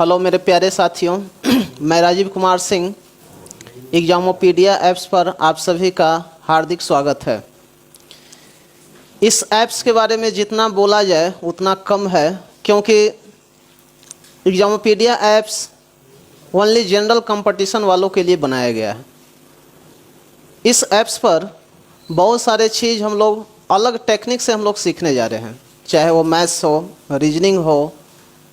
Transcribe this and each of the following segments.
Hello मेरे प्यारे साथियों, मैं राजीव कुमार सिंह। एग्जामोपीडिया ऐप्स पर आप सभी का हार्दिक स्वागत है। इस ऐप्स के बारे में जितना बोला जाए उतना कम है, क्योंकि Examopedia apps only general competition वालों के लिए बनाया गया है। इस ऐप्स पर बहुत सारे चीज़ हम लोग अलग टेक्निक से हम लोग सीखने जा रहे हैं, चाहे वो मैथ्स हो, रीजनिंग हो,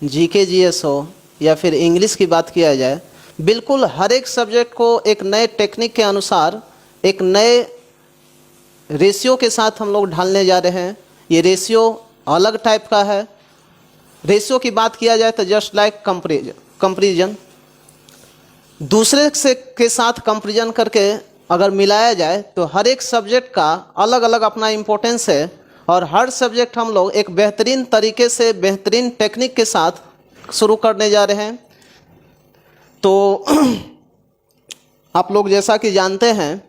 जीके जीएस हो या फिर इंग्लिश की बात किया जाए। बिल्कुल हर एक सब्जेक्ट को एक नए टेक्निक के अनुसार एक नए रेशियो के साथ हम लोग ढालने जा रहे हैं। ये रेशियो अलग टाइप का है। रेशियो की बात किया जाए तो जस्ट लाइक कंपैरिजन, दूसरे से के साथ कंपैरिजन करके अगर मिलाया जाए तो हर एक सब्जेक्ट का अलग अलग अपना इम्पोर्टेंस है, और हर सब्जेक्ट हम लोग एक बेहतरीन तरीके से बेहतरीन टेक्निक के साथ शुरू करने जा रहे हैं। तो आप लोग जैसा कि जानते हैं,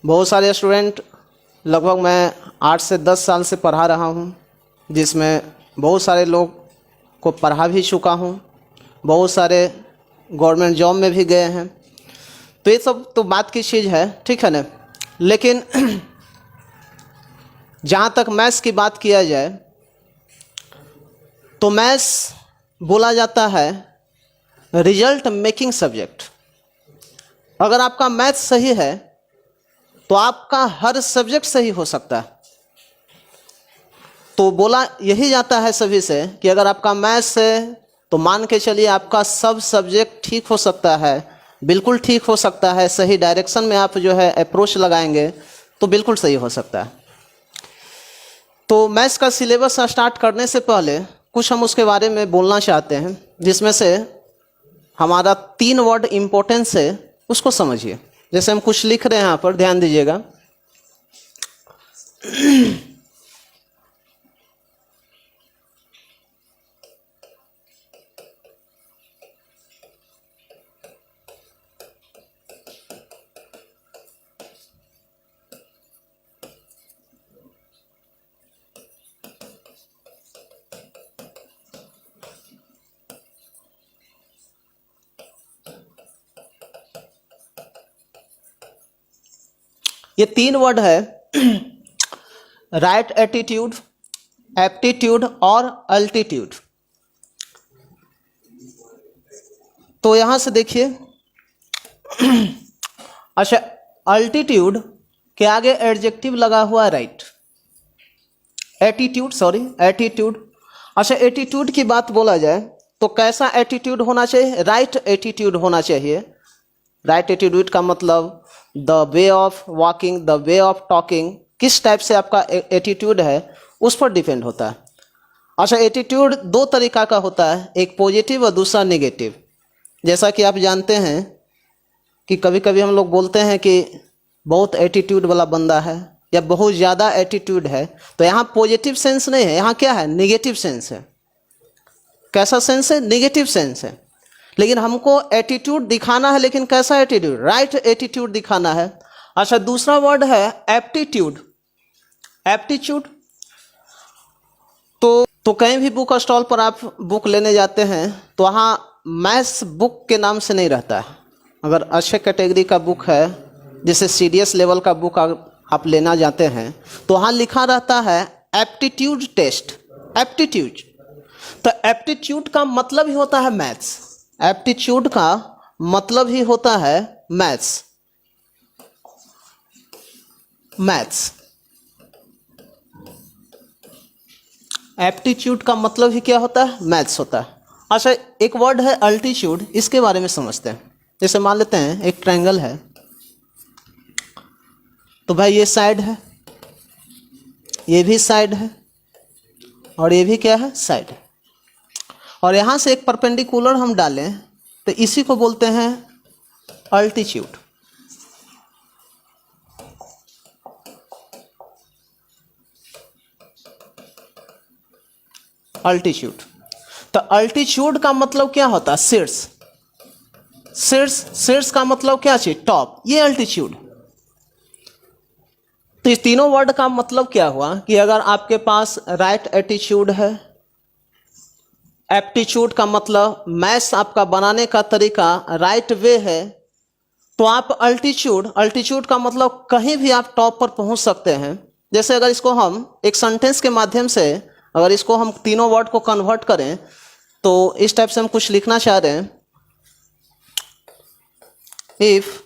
बहुत सारे स्टूडेंट, लगभग मैं 8 से 10 साल से पढ़ा रहा हूं, जिसमें बहुत सारे लोग को पढ़ा भी चुका हूं, बहुत सारे गवर्नमेंट जॉब में भी गए हैं। तो ये सब तो बात की चीज़ है, ठीक है ना। लेकिन जहाँ तक मैथ्स की बात किया जाए तो मैथ्स बोला जाता है रिजल्ट मेकिंग सब्जेक्ट। अगर आपका मैथ्स सही है तो आपका हर सब्जेक्ट सही हो सकता है। तो बोला यही जाता है सभी से कि अगर आपका मैथ्स है तो मान के चलिए आपका सब सब्जेक्ट ठीक हो सकता है, बिल्कुल ठीक हो सकता है। सही डायरेक्शन में आप जो है अप्रोच लगाएंगे तो बिल्कुल सही हो सकता है। तो मैथ्स का सिलेबस स्टार्ट करने से पहले कुछ हम उसके बारे में बोलना चाहते हैं, जिसमें से हमारा 3 वर्ड इम्पोर्टेंस है, उसको समझिए। जैसे हम कुछ लिख रहे हैं यहाँ पर, ध्यान दीजिएगा। ये 3 वर्ड है, राइट एटीट्यूड, एप्टीट्यूड और अल्टीट्यूड। तो यहां से देखिए, अच्छा, अल्टीट्यूड के आगे एडजेक्टिव लगा हुआ है राइट। एटीट्यूड। अच्छा, एटीट्यूड की बात बोला जाए तो कैसा एटीट्यूड होना चाहिए? राइट एटीट्यूड होना चाहिए। राइट एटीट्यूड का मतलब the way of walking, the way of talking, किस टाइप से आपका एटीट्यूड है उस पर डिपेंड होता है। अच्छा, एटीट्यूड 2 तरीका का होता है, एक पॉजिटिव और दूसरा नेगेटिव। जैसा कि आप जानते हैं कि कभी कभी हम लोग बोलते हैं कि बहुत एटीट्यूड वाला बंदा है या बहुत ज़्यादा एटीट्यूड है, तो यहाँ पॉजिटिव सेंस नहीं है, यहाँ क्या है? नेगेटिव सेंस है। कैसा सेंस है? नेगेटिव सेंस है। लेकिन हमको एटीट्यूड दिखाना है, लेकिन कैसा एटीट्यूड? राइट एटीट्यूड दिखाना है। अच्छा, दूसरा वर्ड है एप्टीट्यूड। एप्टीट्यूड तो कहीं भी बुक स्टॉल पर आप बुक लेने जाते हैं तो वहाँ मैथ्स बुक के नाम से नहीं रहता है। अगर अच्छे कैटेगरी का बुक है, जैसे सीडीएस लेवल का बुक आप लेना जाते हैं, तो वहाँ लिखा रहता है एप्टीट्यूड टेस्ट। एप्टीट्यूड, तो एप्टीट्यूड का मतलब ही होता है मैथ्स। एप्टीट्यूड का मतलब ही होता है मैथ्स। एप्टीट्यूड का मतलब ही क्या होता है? मैथ्स होता है। अच्छा, एक वर्ड है अल्टीट्यूड, इसके बारे में समझते हैं। जैसे मान लेते हैं एक ट्रायंगल है, तो भाई ये साइड है, ये भी साइड है, और ये भी क्या है? साइड है। और यहाँ से एक परपेंडिकुलर हम डालें तो इसी को बोलते हैं अल्टीट्यूड। अल्टीट्यूड, तो अल्टीट्यूड का मतलब क्या होता है? शीर्ष। शीर्ष का मतलब क्या चाहिए? टॉप। ये अल्टीट्यूड। तो इस तीनों वर्ड का मतलब क्या हुआ कि अगर आपके पास राइट एटीट्यूड है, एप्टीट्यूड का मतलब मैथ्स आपका बनाने का तरीका राइट वे है, तो आप अल्टीट्यूड का मतलब कहीं भी आप टॉप पर पहुंच सकते हैं। जैसे अगर इसको हम एक सेंटेंस के माध्यम से अगर इसको हम तीनों वर्ड को कन्वर्ट करें तो इस टाइप से हम कुछ लिखना चाह रहे हैं, if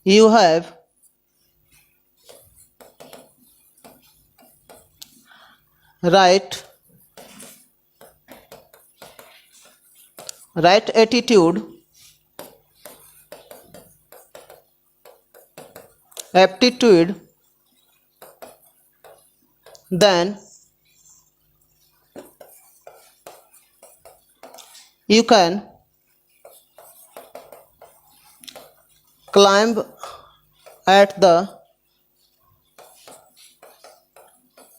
you have right attitude, aptitude, then you can climb at the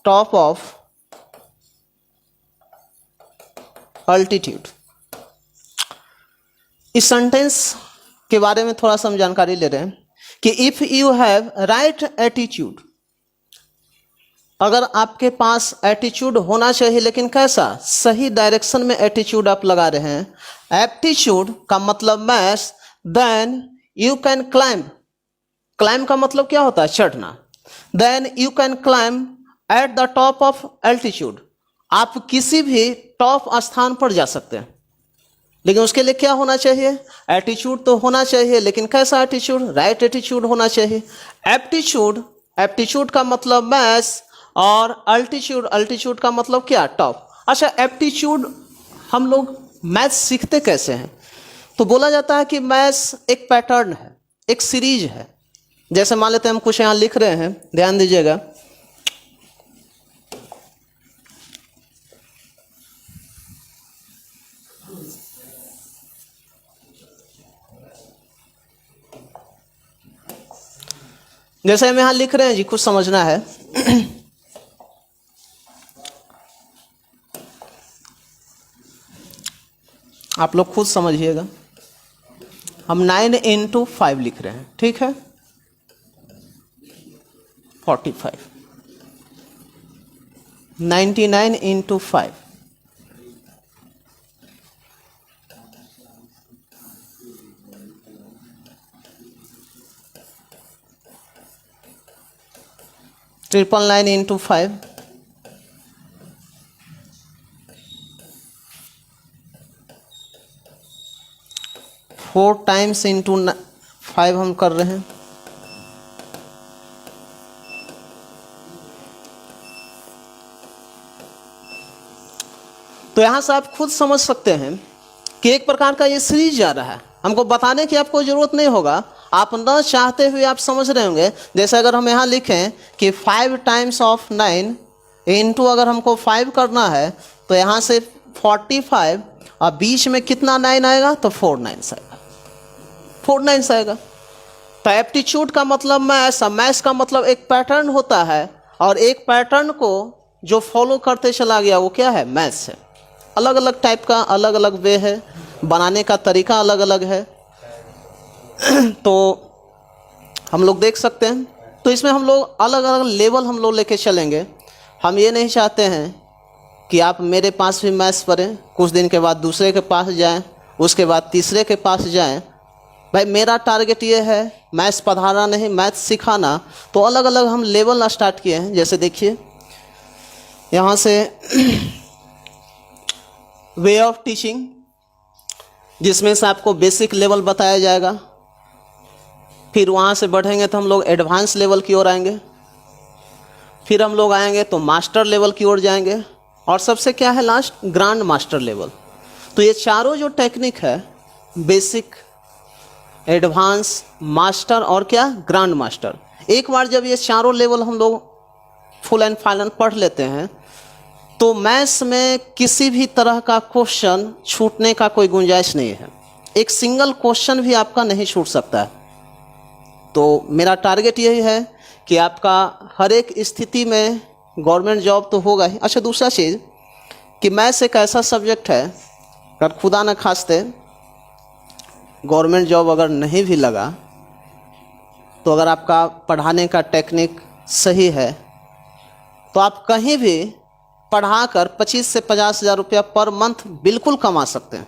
top of altitude। इस सेंटेंस के बारे में थोड़ा सा हम जानकारी ले रहे हैं कि if you have right attitude, अगर आपके पास एटीट्यूड होना चाहिए, लेकिन कैसा, सही डायरेक्शन में एटीट्यूड आप लगा रहे हैं। एप्टीट्यूड का मतलब maths, then you can climb, climb का मतलब क्या होता है, चढ़ना। Then you can climb at the top of altitude, आप किसी भी टॉप स्थान पर जा सकते हैं, लेकिन उसके लिए क्या होना चाहिए, एटीट्यूड तो होना चाहिए, लेकिन कैसा एटीट्यूड, राइट एटीट्यूड होना चाहिए। एप्टीट्यूड का मतलब मैथ्स और अल्टीट्यूड का मतलब क्या, टॉप। अच्छा, एप्टीट्यूड हम लोग मैथ्स सीखते कैसे हैं, तो बोला जाता है कि मैथ्स एक पैटर्न है, एक सीरीज है। जैसे मान लेते हैं हम कुछ यहाँ लिख रहे हैं, ध्यान दीजिएगा, जैसे हम यहां लिख रहे हैं जी, कुछ समझना है। आप लोग खुद समझिएगा। हम 9 into 5 लिख रहे हैं, ठीक है, 45, 99 into 5, triple 9 into 5, 4 times into 5 हम कर रहे हैं। तो यहां से आप खुद समझ सकते हैं कि एक प्रकार का ये सीरीज जा रहा है, हमको बताने की आपको जरूरत नहीं होगा, आप न चाहते हुए आप समझ रहे होंगे। जैसे अगर हम यहाँ लिखें कि 5 times of 9 इंटू अगर हमको 5 करना है, तो यहाँ से 45 और बीच में कितना 9 आएगा, तो 4 9 आएगा, 4 9 आएगा। तो एप्टीट्यूड का मतलब मैथ्स का मतलब एक पैटर्न होता है, और एक पैटर्न को जो फॉलो करते चला गया वो क्या है, मैथ्स है। अलग अलग टाइप का अलग अलग वे है, बनाने का तरीका अलग अलग है। तो हम लोग देख सकते हैं, तो इसमें हम लोग अलग अलग लेवल हम लोग लेके चलेंगे। हम ये नहीं चाहते हैं कि आप मेरे पास भी मैथ्स पढ़ें, कुछ दिन के बाद दूसरे के पास जाएं, उसके बाद तीसरे के पास जाएं। भाई मेरा टारगेट ये है मैथ्स पढ़ाना नहीं, मैथ्स सिखाना। तो अलग अलग हम लेवल स्टार्ट किए हैं। जैसे देखिए यहाँ से वे ऑफ टीचिंग, जिसमें से आपको बेसिक लेवल बताया जाएगा, फिर वहाँ से बढ़ेंगे तो हम लोग एडवांस लेवल की ओर आएंगे, फिर हम लोग आएंगे तो मास्टर लेवल की ओर जाएंगे, और सबसे क्या है लास्ट, ग्रांड मास्टर लेवल। तो ये चारों जो टेक्निक है, बेसिक, एडवांस, मास्टर और क्या, ग्रांड मास्टर, एक बार जब ये चारों लेवल हम लोग फुल एंड फाइनल पढ़ लेते हैं, तो मैथ्स में किसी भी तरह का क्वेश्चन छूटने का कोई गुंजाइश नहीं है। एक सिंगल क्वेश्चन भी आपका नहीं छूट सकता है। तो मेरा टारगेट यही है कि आपका हर एक स्थिति में गवर्नमेंट जॉब तो होगा ही। अच्छा, दूसरा चीज़ कि मैथ्स एक ऐसा सब्जेक्ट है, अगर खुदा न खास्ते गवर्नमेंट जॉब अगर नहीं भी लगा, तो अगर आपका पढ़ाने का टेक्निक सही है, तो आप कहीं भी पढ़ाकर 25 से 50 हज़ार रुपया पर मंथ बिल्कुल कमा सकते हैं,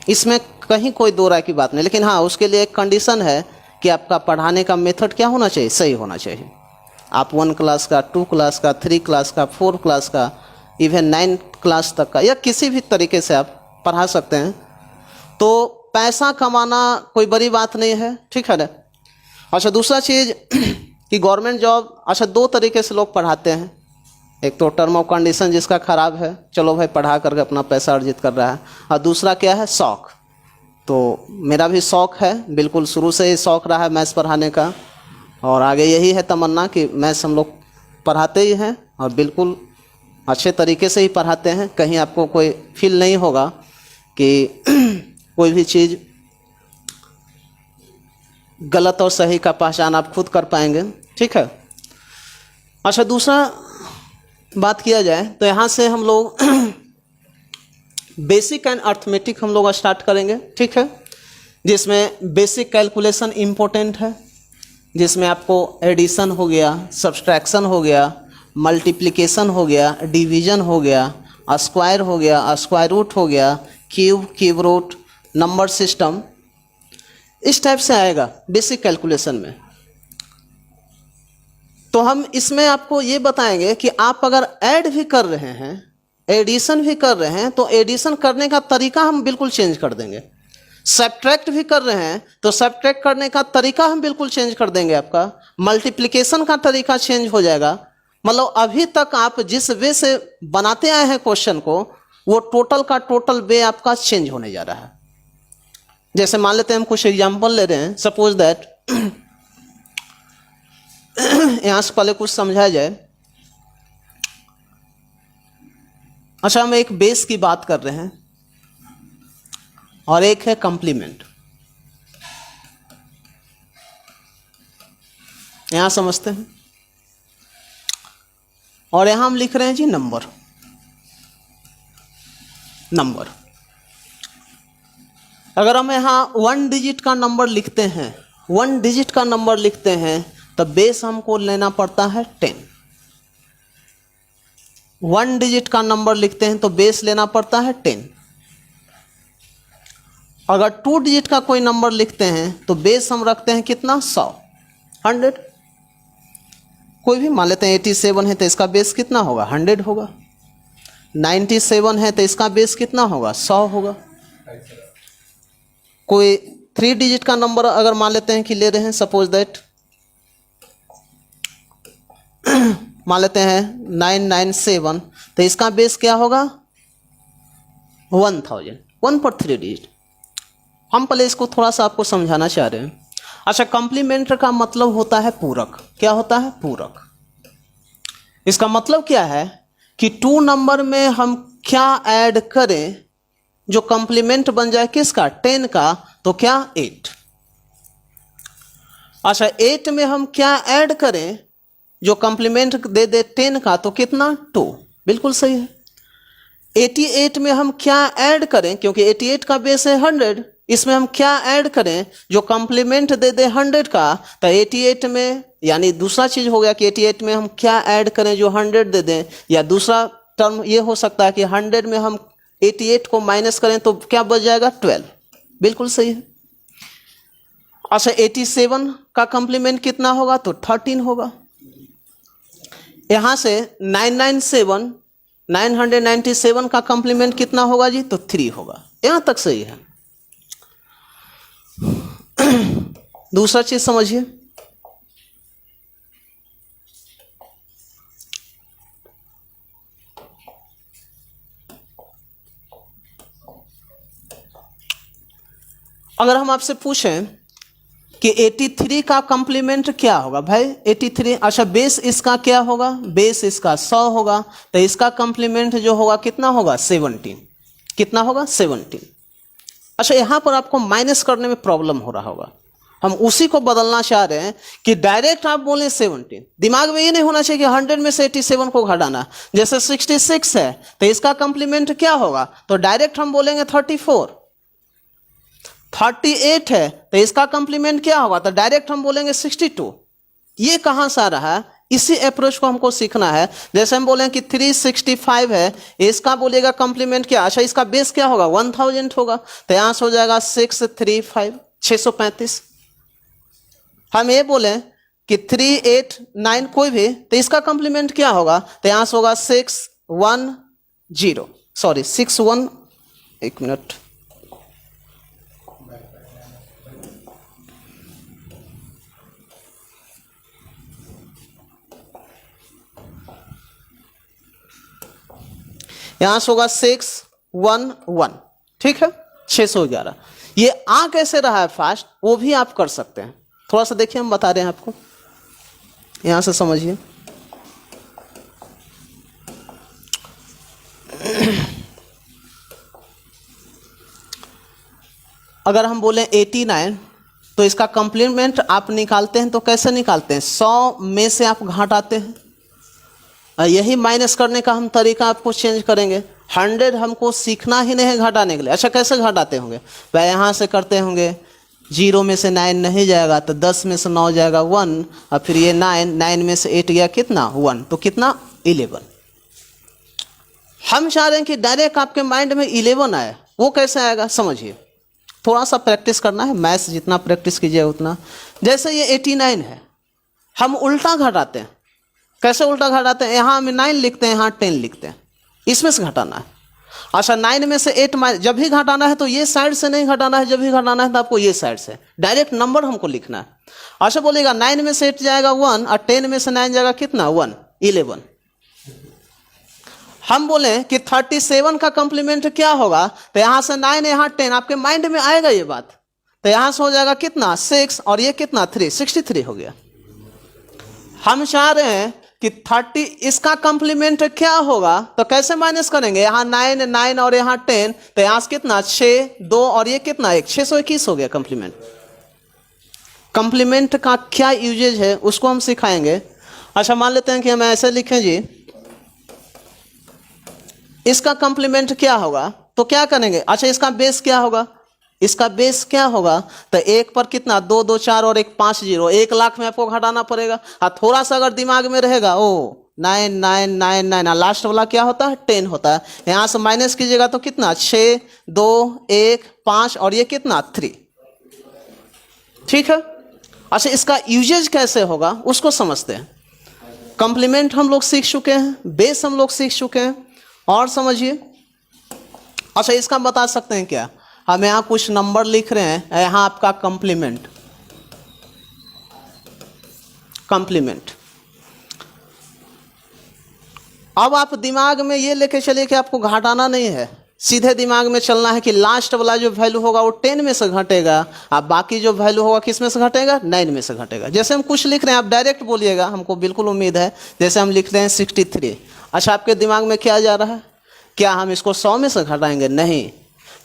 इसमें कहीं कोई दो राय की बात नहीं। लेकिन हाँ, उसके लिए एक कंडीशन है कि आपका पढ़ाने का मेथड क्या होना चाहिए, सही होना चाहिए। आप 1 क्लास का, 2 क्लास का, 3 क्लास का, 4 क्लास का, इवन 9 क्लास तक का, या किसी भी तरीके से आप पढ़ा सकते हैं। तो पैसा कमाना कोई बड़ी बात नहीं है, ठीक है ना। अच्छा, दूसरा चीज़ कि गवर्नमेंट जॉब, अच्छा 2 तरीके से लोग पढ़ाते हैं। एक तो टर्म ऑफ कंडीशन जिसका ख़राब है, चलो भाई पढ़ा करके अपना पैसा अर्जित कर रहा है, और दूसरा क्या है, शौक़। तो मेरा भी शौक़ है, बिल्कुल शुरू से ही शौक़ रहा है मैथ्स पढ़ाने का, और आगे यही है तमन्ना कि मैथ्स हम लोग पढ़ाते ही हैं और बिल्कुल अच्छे तरीके से ही पढ़ाते हैं। कहीं आपको कोई फील नहीं होगा कि कोई भी चीज़ गलत और सही का पहचान आप खुद कर पाएंगे, ठीक है। अच्छा, दूसरा बात किया जाए तो यहाँ से हम लोग बेसिक एंड अर्थमेटिक हम लोग स्टार्ट करेंगे, ठीक है, जिसमें बेसिक कैलकुलेशन इम्पोर्टेंट है, जिसमें आपको एडिशन हो गया, सब्सट्रैक्शन हो गया, मल्टीप्लिकेशन हो गया, डिवीजन हो गया, स्क्वायर हो गया, स्क्वायर रूट हो गया, क्यूब रूट, नंबर सिस्टम, इस टाइप से आएगा बेसिक कैलकुलेशन में। तो हम इसमें आपको ये बताएंगे कि आप अगर ऐड भी कर रहे हैं, एडिशन भी कर रहे हैं, तो एडिशन करने का तरीका हम बिल्कुल चेंज कर देंगे। सब्ट्रैक्ट भी कर रहे हैं तो सब्ट्रैक्ट करने का तरीका हम बिल्कुल चेंज कर देंगे। आपका मल्टीप्लिकेशन का तरीका चेंज हो जाएगा। मतलब अभी तक आप जिस वे से बनाते आए हैं क्वेश्चन को, वो टोटल का टोटल वे आपका चेंज होने जा रहा है। जैसे मान लेते हैं, हम कुछ एग्जांपल ले रहे हैं, सपोज दैट यहाँ से पहले कुछ समझाया जाए। अच्छा, हम एक बेस की बात कर रहे हैं और एक है कंप्लीमेंट। यहां समझते हैं, और यहां हम लिख रहे हैं जी नंबर। अगर हम यहां 1 डिजिट का नंबर लिखते हैं, 1 डिजिट का नंबर लिखते हैं, तो बेस हमको लेना पड़ता है 10। 1 डिजिट का नंबर लिखते हैं तो बेस लेना पड़ता है 10। अगर 2 डिजिट का कोई नंबर लिखते हैं तो बेस हम रखते हैं कितना, 100। कोई भी मान लेते हैं 87 है तो इसका बेस कितना होगा, 100 होगा। 97 है तो इसका बेस कितना होगा, 100 होगा। कोई 3 डिजिट का नंबर अगर मान लेते हैं कि ले रहे हैं, सपोज दैट मान लेते हैं 997, तो इसका बेस क्या होगा, 1000। 1 पर 3 डिजिट। हम पहले इसको थोड़ा सा आपको समझाना चाह रहे हैं। अच्छा, कॉम्प्लीमेंट का मतलब होता है पूरक। क्या होता है, पूरक। इसका मतलब क्या है कि 2 नंबर में हम क्या ऐड करें जो कॉम्प्लीमेंट बन जाए किसका, 10 का, तो क्या 8। अच्छा, 8 में हम क्या ऐड करें जो कॉम्प्लीमेंट दे दे 10 का, तो कितना, 2। बिल्कुल सही है। 88 में हम क्या ऐड करें, क्योंकि 88 का बेस है 100, इसमें हम क्या ऐड करें जो कॉम्प्लीमेंट दे दे 100 का, तो 88 में, यानी दूसरा चीज हो गया कि 88 में हम क्या ऐड करें जो 100 दे दें, या दूसरा टर्म ये हो सकता है कि 100 में हम 88 को माइनस करें तो क्या बच जाएगा, 12। बिल्कुल सही है। अच्छा, 87 का कॉम्प्लीमेंट कितना होगा, तो 13 होगा। यहां से 997 का कॉम्प्लीमेंट कितना होगा जी, तो 3 होगा। यहां तक सही है। दूसरा चीज समझिए, अगर हम आपसे पूछें कि 83 का कॉम्प्लीमेंट क्या होगा, भाई 83, अच्छा बेस इसका क्या होगा, बेस इसका 100 होगा, तो इसका कॉम्प्लीमेंट जो होगा कितना होगा, 17। कितना होगा, 17। अच्छा, यहां पर आपको माइनस करने में प्रॉब्लम हो रहा होगा। हम उसी को बदलना चाह रहे हैं कि डायरेक्ट आप बोले 17। दिमाग में ये नहीं होना चाहिए कि 100 में से 87 को घटाना। जैसे 66 है तो इसका कॉम्प्लीमेंट क्या होगा, तो डायरेक्ट हम बोलेंगे 34। 38 है तो इसका कॉम्प्लीमेंट क्या होगा, तो डायरेक्ट हम बोलेंगे 62। ये कहां से आ रहा है, इसी अप्रोच को हमको सीखना है। जैसे हम बोले कि 365 है, इसका बोलिएगा कॉम्प्लीमेंट क्या, अच्छा इसका बेस क्या होगा, 1000 होगा, तो यहाँ से हो जाएगा 635, 635। हम ये बोले कि 389 कोई भी, तो इसका कॉम्प्लीमेंट क्या होगा, तो यहाँ से होगा 610, सॉरी 61, एक मिनट, यहां से होगा 611, ठीक है, 611। ये आ कैसे रहा है फास्ट, वो भी आप कर सकते हैं, थोड़ा सा देखिए हम बता रहे हैं आपको, यहां से समझिए। अगर हम बोलें 89, तो इसका कॉम्प्लीमेंट आप निकालते हैं तो कैसे निकालते हैं, 100 में से आप घटाते हैं, यही माइनस करने का हम तरीका आपको चेंज करेंगे। 100 हमको सीखना ही नहीं है घटाने के लिए। अच्छा कैसे घटाते होंगे, वह यहाँ से करते होंगे, 0 में से 9 नहीं जाएगा तो 10 में से 9 जाएगा 1, और फिर ये 9 में से 8 गया कितना 1, तो कितना 11। हम चाह रहे हैं कि डायरेक्ट आपके माइंड में 11 आए, वो कैसे आएगा समझिए, थोड़ा सा प्रैक्टिस करना है, मैथ्स जितना प्रैक्टिस कीजिए उतना। जैसे ये 89 है, हम उल्टा घटाते हैं, कैसे उल्टा घटाते हैं, यहाँ हम 9 लिखते हैं, यहाँ 10 लिखते हैं, इसमें से घटाना है। अच्छा 9 में से 8 जब भी घटाना है तो ये साइड से नहीं घटाना है, जब भी घटाना है तो आपको ये साइड से डायरेक्ट नंबर हमको लिखना है। अच्छा बोलिएगा 9 में से 8 जाएगा 1, और 10 में से 9 जाएगा कितना 1, 11। हम बोले कि 37 का कॉम्प्लीमेंट क्या होगा, तो यहाँ से 9 यहाँ 10, आपके माइंड में आएगा ये बात, तो यहाँ से हो जाएगा कितना 6, और ये कितना 3, 63 हो गया। हम चाह रहे हैं कि 30 इसका कॉम्प्लीमेंट क्या होगा, तो कैसे माइनस करेंगे, यहाँ 9 9 और यहाँ 10, तो यहाँ से कितना 6 2 और ये कितना 1, 621 हो गया कॉम्प्लीमेंट। कॉम्प्लीमेंट का क्या यूजेज है उसको हम सिखाएंगे। अच्छा मान लेते हैं कि हम ऐसे लिखें जी, इसका कॉम्प्लीमेंट क्या होगा, तो क्या करेंगे, अच्छा इसका बेस क्या होगा, इसका बेस क्या होगा, तो 1 पर कितना 2 2 4 और 1 5 0, 1 लाख में आपको घटाना पड़ेगा। और थोड़ा सा अगर दिमाग में रहेगा, ओ 9 9 9 9, लास्ट वाला क्या होता है 10 होता है, यहाँ से माइनस कीजिएगा तो कितना 6 2 1 5 और ये कितना 3, ठीक है। अच्छा इसका यूजेज कैसे होगा उसको समझते हैं। कॉम्प्लीमेंट हम लोग सीख चुके हैं, बेस हम लोग सीख चुके हैं, और समझिए। अच्छा इसका बता सकते हैं क्या, हम यहाँ कुछ नंबर लिख रहे हैं, यहाँ आपका कॉम्प्लीमेंट, कॉम्प्लीमेंट। अब आप दिमाग में ये लेके चलिए कि आपको घटाना नहीं है, सीधे दिमाग में चलना है कि लास्ट वाला जो वैल्यू होगा वो 10 में से घटेगा, अब बाकी जो वैल्यू होगा किस में से घटेगा 9 में से घटेगा। जैसे हम कुछ लिख रहे हैं, आप डायरेक्ट बोलिएगा, हमको बिल्कुल उम्मीद है। जैसे हम लिख रहे हैं 63, अच्छा आपके दिमाग में क्या जा रहा है, क्या हम इसको 100 में से घटाएंगे, नहीं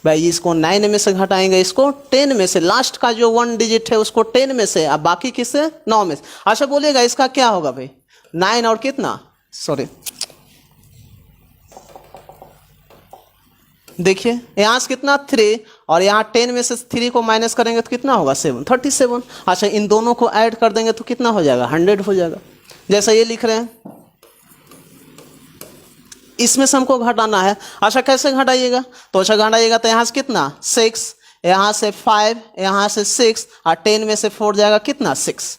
भाई, इसको 9 में से घटाएंगे, इसको 10 में से, लास्ट का जो 1 डिजिट है उसको 10 में से, अब बाकी किससे 9 में से। अच्छा बोलिएगा इसका क्या होगा भाई, 9 और कितना, सॉरी देखिए यहाँ से कितना 3, और यहाँ 10 में से 3 को माइनस करेंगे तो कितना होगा 7, 37। अच्छा इन दोनों को ऐड कर देंगे तो कितना हो जाएगा 100 हो जाएगा। जैसा ये लिख रहे हैं, इसमें से हमको घटाना है। अच्छा कैसे घटाइएगा, तो अच्छा घटाइएगा तो यहाँ से कितना 6, यहाँ से 5, यहाँ से 6, और 10 में से 4 जाएगा कितना 6।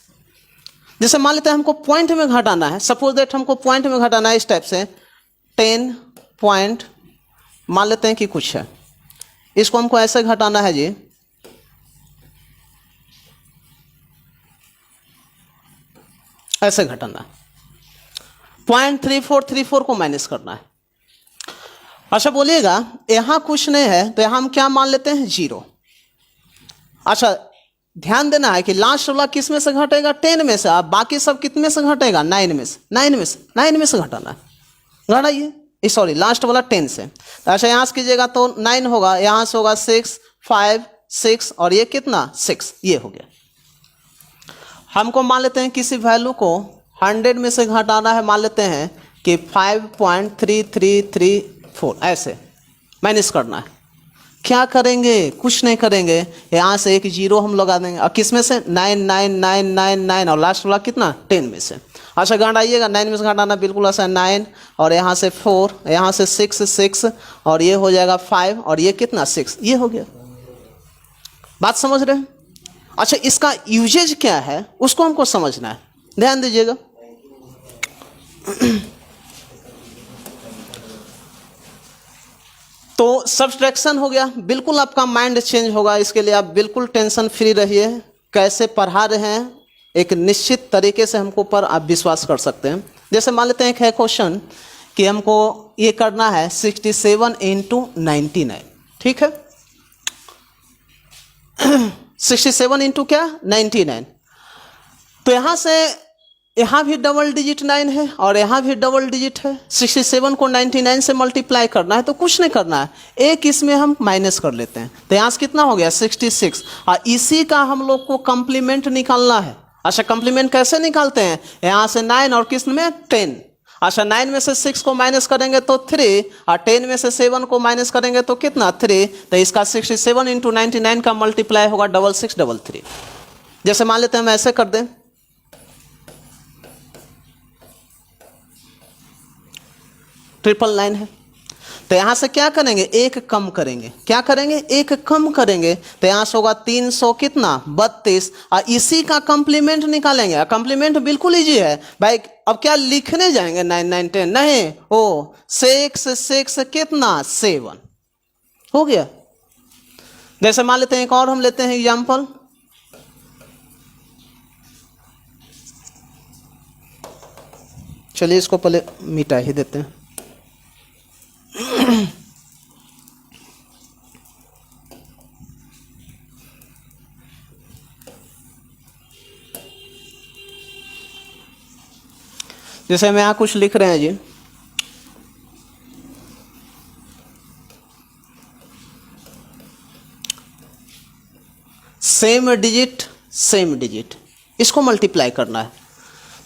जैसे मान लेते हैं हमको पॉइंट में घटाना है, सपोज दैट हमको पॉइंट में घटाना है इस टाइप से, 10 पॉइंट मान लेते हैं कि कुछ है, इसको हमको ऐसे घटाना है जी, ऐसे घटाना है, 0.3434 को माइनस करना है। अच्छा बोलिएगा यहां कुछ नहीं है तो यहां हम क्या मान लेते हैं 0। अच्छा ध्यान देना है कि लास्ट वाला किस में से घटेगा 10 में से, अब बाकी सब कितने से घटेगा 9 में से, 9 में से घटाना है, घटाइए, सॉरी लास्ट वाला 10 से। अच्छा यहाँ से कीजिएगा तो 9 होगा, यहाँ से होगा 6 5 6 और ये कितना 6, ये हो गया। हमको मान लेते हैं किसी वैल्यू को 100 में से घटाना है, मान लेते हैं कि 5.3334, ऐसे माइनस करना है। क्या करेंगे, कुछ नहीं करेंगे, यहाँ से एक 0 हम लगा देंगे, और किस में से 9 9 9 9 9 और लास्ट वाला कितना 10 में से। अच्छा घटाइएगा, 9 में से घटाना बिल्कुल आसान, 9 और यहाँ से 4, यहाँ से 6 और ये हो जाएगा 5 और ये कितना 6, ये हो गया। बात समझ रहे हैं? अच्छा इसका यूजेज क्या है उसको हमको समझना है, ध्यान दीजिएगा। तो सब्सट्रैक्शन हो गया, बिल्कुल आपका माइंड चेंज होगा, इसके लिए आप बिल्कुल टेंशन फ्री रहिए। कैसे पढ़ा रहे हैं एक निश्चित तरीके से हमको पर आप विश्वास कर सकते हैं। जैसे मान लेते हैं एक है क्वेश्चन कि हमको ये करना है 67 × 99, ठीक है। 67 इंटू क्या 99, तो यहाँ से यहाँ भी डबल डिजिट 9 है और यहाँ भी डबल डिजिट है। 67 को 99 से मल्टीप्लाई करना है तो कुछ नहीं करना है, एक इसमें हम माइनस कर लेते हैं, तो यहाँ से कितना हो गया 66, और इसी का हम लोग को कम्प्लीमेंट निकालना है। अच्छा कम्प्लीमेंट कैसे निकालते हैं, यहाँ से 9 और किस में 10। अच्छा 9 में से 6 को माइनस करेंगे तो 3 और 10 में से 7 को माइनस करेंगे तो कितना 3, तो इसका 67 इंटू 99 का मल्टीप्लाई होगा 6633। जैसे मान लेते हैं हम ऐसे कर दें, 999 है, तो यहाँ से क्या करेंगे एक कम करेंगे, क्या करेंगे एक कम करेंगे, तो यहाँ से होगा 300 कितना 32, और इसी का कम्प्लीमेंट निकालेंगे। कम्प्लीमेंट बिल्कुल इजी है भाई, अब क्या लिखने जाएंगे 9 9 10 नहीं, ओ 6 कितना 7 हो गया। जैसे मान लेते हैं एक और हम लेते हैं एग्जाम्पल, चलिए इसको पहले मिटा ही देते हैं। जैसे हम यहाँ कुछ लिख रहे हैं जी, सेम डिजिट इसको मल्टीप्लाई करना है,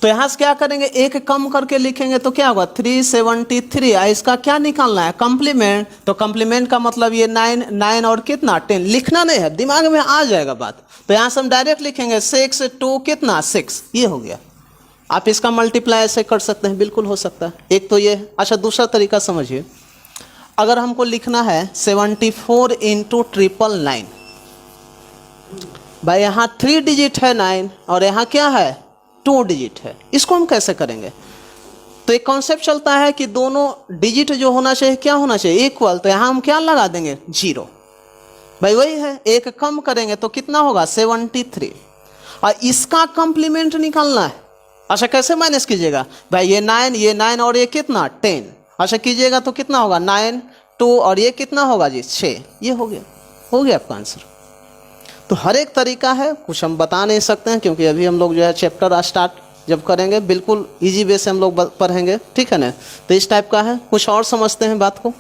तो यहाँ से क्या करेंगे एक कम करके लिखेंगे तो क्या होगा 373, इसका क्या निकालना है कम्प्लीमेंट, तो कम्प्लीमेंट का मतलब ये 9 और कितना 10, लिखना नहीं है दिमाग में आ जाएगा बात, तो यहाँ से हम डायरेक्ट लिखेंगे 6 2 कितना 6, ये हो गया। आप इसका मल्टीप्लाई ऐसे कर सकते हैं, बिल्कुल हो सकता है, एक तो ये। अच्छा दूसरा तरीका समझिए, अगर हमको लिखना है 74 इंटू 999, भाई यहाँ 3 डिजिट है 9 और यहाँ क्या है 2 डिजिट है, इसको हम कैसे करेंगे, तो एक कॉन्सेप्ट चलता है कि दोनों डिजिट जो होना चाहिए क्या होना चाहिए इक्वल, तो यहाँ हम क्या लगा देंगे 0, भाई वही है, एक कम करेंगे तो कितना होगा 73, और इसका कम्प्लीमेंट निकालना है। अच्छा कैसे माइनस कीजिएगा भाई, ये 9 और ये कितना 10, अच्छा कीजिएगा तो कितना होगा 9 2 और ये कितना होगा जी 6, ये हो गया आपका आंसर। तो हर एक तरीका है, कुछ हम बता नहीं सकते हैं क्योंकि अभी हम लोग जो है चैप्टर स्टार्ट जब करेंगे बिल्कुल इजी वे से हम लोग पढ़ेंगे, ठीक है ना। तो इस टाइप का है, कुछ और समझते हैं बात को।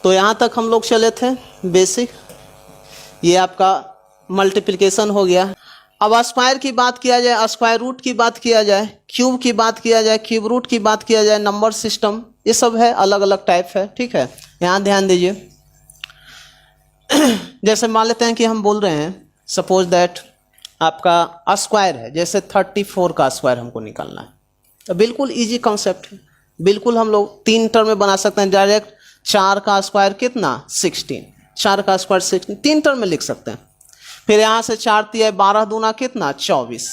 तो यहाँ तक हम लोग चले थे बेसिक, ये आपका मल्टीप्लिकेशन हो गया। अब स्क्वायर की बात किया जाए, स्क्वायर रूट की बात किया जाए, क्यूब की बात किया जाए, क्यूब रूट की बात किया जाए, नंबर सिस्टम, ये सब है, अलग अलग टाइप है, ठीक है। यहाँ ध्यान दीजिए, जैसे मान लेते हैं कि हम बोल रहे हैं सपोज दैट आपका स्क्वायर है, जैसे 34 का स्क्वायर हमको निकालना है, तो बिल्कुल इजी कॉन्सेप्ट है, बिल्कुल हम लोग 3 टर्म में बना सकते हैं डायरेक्ट। 4 का स्क्वायर कितना 16, 4 का स्क्वायर 16, 3 टर्म में लिख सकते हैं। फिर यहाँ से 4 तिया 12 दूना कितना 24,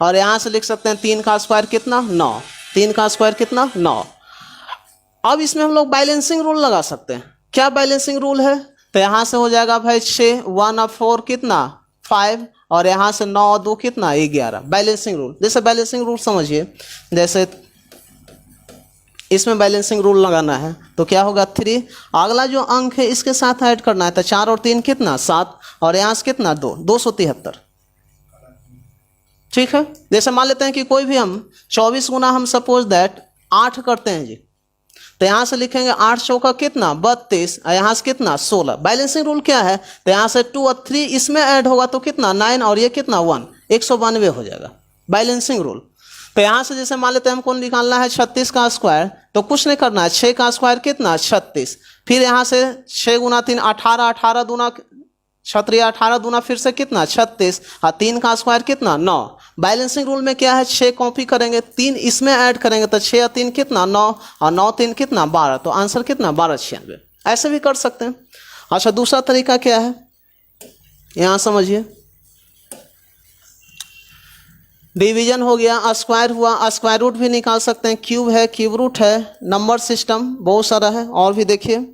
और यहाँ से लिख सकते हैं 3 का स्क्वायर कितना 9, 3 का स्क्वायर कितना 9। अब इसमें हम लोग बैलेंसिंग रूल लगा सकते हैं। क्या बैलेंसिंग रूल है, तो यहाँ से हो जाएगा भाई 6, 1 और 4 कितना 5, और यहाँ से 9 और 2 कितना 11, बैलेंसिंग रूल। जैसे बैलेंसिंग रूल समझिए, जैसे इसमें बैलेंसिंग रूल लगाना है तो क्या होगा 3, अगला जो अंक है इसके साथ ऐड करना है, तो 4 और 3 कितना 7, और यहाँ से कितना 2, 273, ठीक है। जैसे मान लेते हैं कि कोई भी हम 24 गुना हम सपोज दैट 8 करते हैं जी, तो यहाँ से लिखेंगे 8 चौका कितना 32, और यहाँ से कितना 16। बैलेंसिंग रूल क्या है, तो यहाँ से 2 और 3 इसमें ऐड होगा तो कितना 9, और ये कितना 1, 192 हो जाएगा बैलेंसिंग रूल। तो यहाँ से जैसे मान लेते हैं हमको निकालना है 36 का स्क्वायर, तो कुछ नहीं करना है, 6 का स्क्वायर कितना 36, फिर यहाँ से 6 गुना 3 18, 18 दूना क्षत्रिय 18 दूना फिर से कितना 36, और 3 का स्क्वायर कितना 9। बैलेंसिंग रूल में क्या है 6 कॉपी करेंगे, 3 इसमें ऐड करेंगे तो 6 और 3 कितना 9, और 9 3 कितना 12, तो आंसर कितना 1296। ऐसे भी कर सकते हैं। अच्छा दूसरा तरीका क्या है, यहाँ समझिए, डिवीजन हो गया, स्क्वायर हुआ, स्क्वायर रूट भी निकाल सकते हैं, क्यूब है, क्यूब रूट है, नंबर सिस्टम बहुत सारा है, और भी देखिए।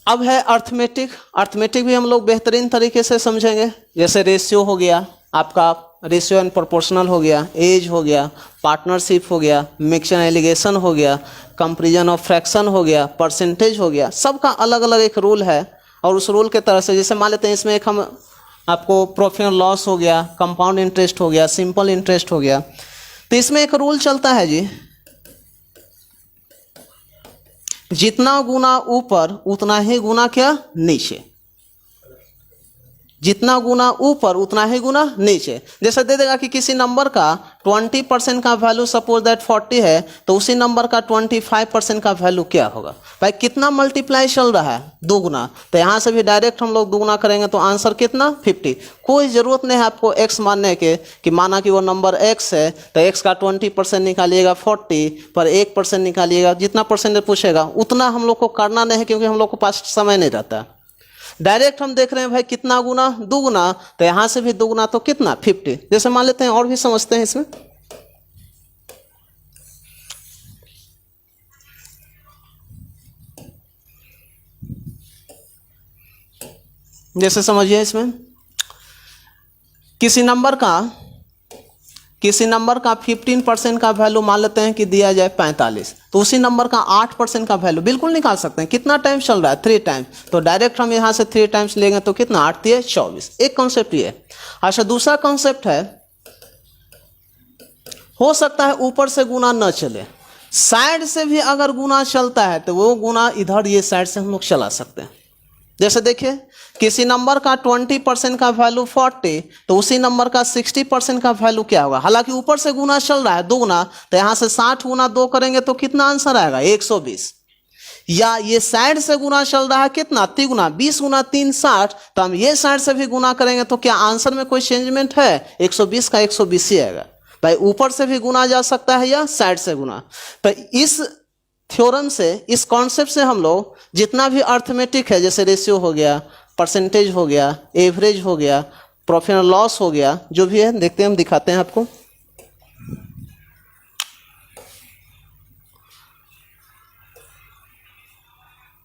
अब है अर्थमेटिक। अर्थमेटिक भी हम लोग बेहतरीन तरीके से समझेंगे, जैसे रेशियो हो गया आपका, रेशियो एंड प्रोपोर्शनल हो गया, एज हो गया, पार्टनरशिप हो गया, मिक्सचर एलिगेशन हो गया, कंपेरिजन ऑफ फ्रैक्शन हो गया, परसेंटेज हो गया, सबका अलग अलग एक रूल है। और उस रूल के तरह से जैसे मान लेते हैं इसमें एक हम आपको प्रॉफिट एंड लॉस हो गया, कंपाउंड इंटरेस्ट हो गया, सिंपल इंटरेस्ट हो गया, तो इसमें एक रूल चलता है जी, जितना गुना ऊपर उतना ही गुना क्या नीचे, जितना गुना ऊपर उतना ही गुना नीचे। जैसे दे देगा कि किसी नंबर का 20% का वैल्यू सपोज दैट 40 है, तो उसी नंबर का 25% का वैल्यू क्या होगा, भाई कितना मल्टीप्लाई चल रहा है 2 गुना, तो यहाँ से भी डायरेक्ट हम लोग 2 गुना करेंगे तो आंसर कितना 50। कोई ज़रूरत नहीं है आपको x मानने के, कि माना कि वो नंबर x है तो x का 20% निकालिएगा 40 पर 1% निकालिएगा, जितना परसेंटेज पूछेगा उतना हम लोग को करना नहीं है, क्योंकि हम लोग को पास समय नहीं रहता। डायरेक्ट हम देख रहे हैं भाई कितना गुना 2 गुना, तो यहां से भी 2 गुना तो कितना 50। जैसे मान लेते हैं और भी समझते हैं इसमें, जैसे समझिए इसमें किसी नंबर का 15% का वैल्यू मान लेते हैं कि दिया जाए 45, तो उसी नंबर का 8% का वैल्यू बिल्कुल निकाल सकते हैं। कितना टाइम चल रहा है 3 टाइम, तो डायरेक्ट हम यहाँ से 3 टाइम्स लेंगे तो कितना 8 3 24। एक कॉन्सेप्ट ये। अच्छा दूसरा कॉन्सेप्ट है, हो सकता है ऊपर से गुना न चले, साइड से भी अगर गुना चलता है तो वो गुना इधर ये साइड से हम लोग चला सकते हैं। जैसे देखिए किसी नंबर का 20% का वैल्यू 40, तो उसी नंबर का 60% का वैल्यू क्या होगा, हालांकि ऊपर से गुना चल रहा है 2 गुना, तो यहाँ से 60 गुना 2 करेंगे तो कितना आंसर आएगा 120। या ये साइड से गुना चल रहा है कितना 3 गुना, 20 गुना 3 60, तो हम ये साइड से भी गुना करेंगे तो क्या आंसर में कोई चेंजमेंट है, 120 का 120 ही आएगा। भाई ऊपर से भी गुना जा सकता है या साइड से गुना। तो इस थ्योरम से, इस कॉन्सेप्ट से हम लोग जितना भी अर्थमेटिक है, जैसे रेशियो हो गया, परसेंटेज हो गया, एवरेज हो गया, प्रॉफिट एंड लॉस हो गया, जो भी है देखते हैं, हम दिखाते हैं आपको।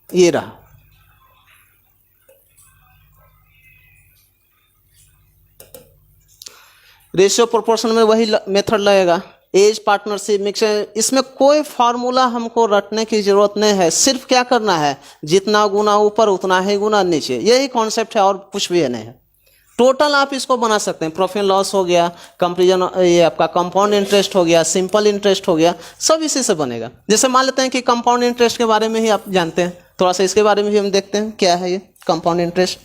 ये रहा, रेशियो प्रोपोर्शन में वही मेथड लगेगा, एज पार्टनरशिप मिक्सचर, इसमें कोई फार्मूला हमको रटने की जरूरत नहीं है, सिर्फ क्या करना है जितना गुना ऊपर उतना ही गुना नीचे, यही कॉन्सेप्ट है और कुछ भी है नहीं है। टोटल आप इसको बना सकते हैं, प्रॉफिट लॉस हो गया, कंपेरिजन, ये आपका कंपाउंड इंटरेस्ट हो गया, सिंपल इंटरेस्ट हो गया, सब इसी से बनेगा। जैसे मान लेते हैं कि कंपाउंड इंटरेस्ट के बारे में ही आप जानते हैं, थोड़ा सा इसके बारे में भी हम देखते हैं क्या है ये कंपाउंड इंटरेस्ट।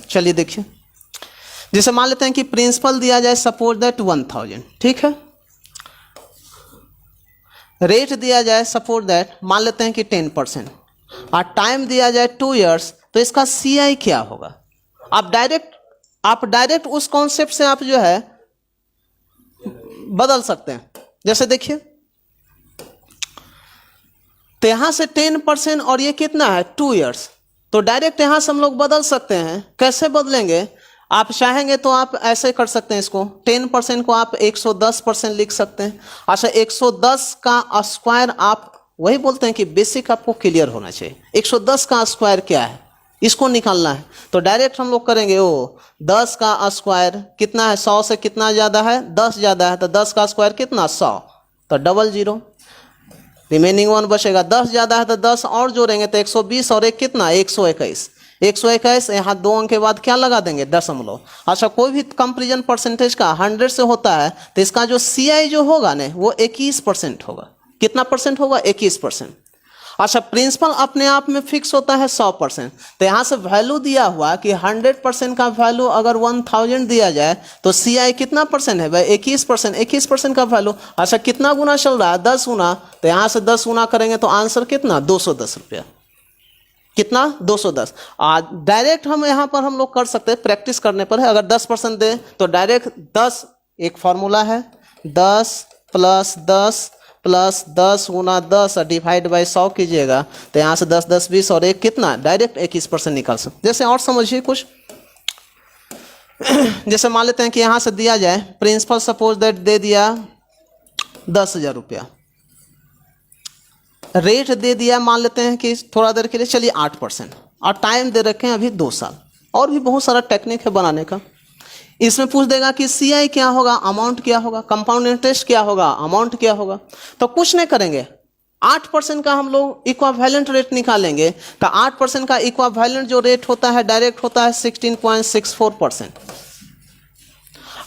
चलिए देखिए, जैसे मान लेते हैं कि प्रिंसिपल दिया जाए सपोज दैट 1000, ठीक है, रेट दिया जाए सपोज दैट मान लेते हैं कि 10%, और टाइम दिया जाए 2 इयर्स, तो इसका CI क्या होगा। आप डायरेक्ट उस कॉन्सेप्ट से आप जो है बदल सकते हैं। जैसे देखिए, तो यहां से 10% और ये कितना है 2 इयर्स, तो डायरेक्ट यहां से हम लोग बदल सकते हैं। कैसे बदलेंगे, आप चाहेंगे तो आप ऐसे कर सकते हैं, इसको 10% को आप 110% लिख सकते हैं। अच्छा 110 का स्क्वायर, आप वही बोलते हैं कि बेसिक आपको क्लियर होना चाहिए, 110 का स्क्वायर क्या है इसको निकालना है। तो डायरेक्ट हम लोग करेंगे, वो 10 का स्क्वायर कितना है, 100 से कितना ज़्यादा है 10 ज़्यादा है, तो 10 का स्क्वायर कितना 100, तो 00, रिमेनिंग 1 बचेगा। 10 ज़्यादा है तो 10 और जोड़ेंगे तो 120 और एक कितना 121, 121 यहाँ 2 अंक के बाद क्या लगा देंगे दशमलव। अच्छा कोई भी कंपेरिजन परसेंटेज का 100 से होता है तो इसका जो CI जो होगा ना वो 21% होगा। कितना परसेंट होगा 21%। अच्छा, प्रिंसिपल अपने आप में फिक्स होता है 100%। तो यहाँ से वैल्यू दिया हुआ कि 100% का वैल्यू अगर 1000 दिया जाए तो CI कितना परसेंट है भाई? 21%। 21% का वैल्यू। अच्छा, कितना गुना चल रहा है? 10 गुना। तो यहाँ से 10 गुना करेंगे तो आंसर कितना? 210 रुपया। कितना? 210। डायरेक्ट हम यहाँ पर हम लोग कर सकते हैं, प्रैक्टिस करने पर है। अगर 10% दे तो डायरेक्ट 10, एक फॉर्मूला है 10 + 10 + 10 गुना 10 डिवाइड बाई 100 कीजिएगा तो यहाँ से 10 10 20 और एक कितना? डायरेक्ट 21% निकाल सकते। जैसे और समझिए कुछ, जैसे मान लेते हैं कि यहाँ से दिया जाए प्रिंसिपल, सपोज दैट दे दिया 10,000 रुपया, रेट दे दिया मान लेते हैं कि थोड़ा देर के लिए चलिए 8%, और टाइम दे रखे हैं अभी 2 साल। और भी बहुत सारा टेक्निक है बनाने का। इसमें पूछ देगा कि CI क्या होगा, अमाउंट क्या होगा, कंपाउंड इंटरेस्ट क्या होगा, अमाउंट क्या होगा। तो कुछ नहीं करेंगे, 8% का हम लोग इक्विवेलेंट रेट निकालेंगे। तो 8% का इक्विवेलेंट जो रेट होता है डायरेक्ट होता है 16.64%।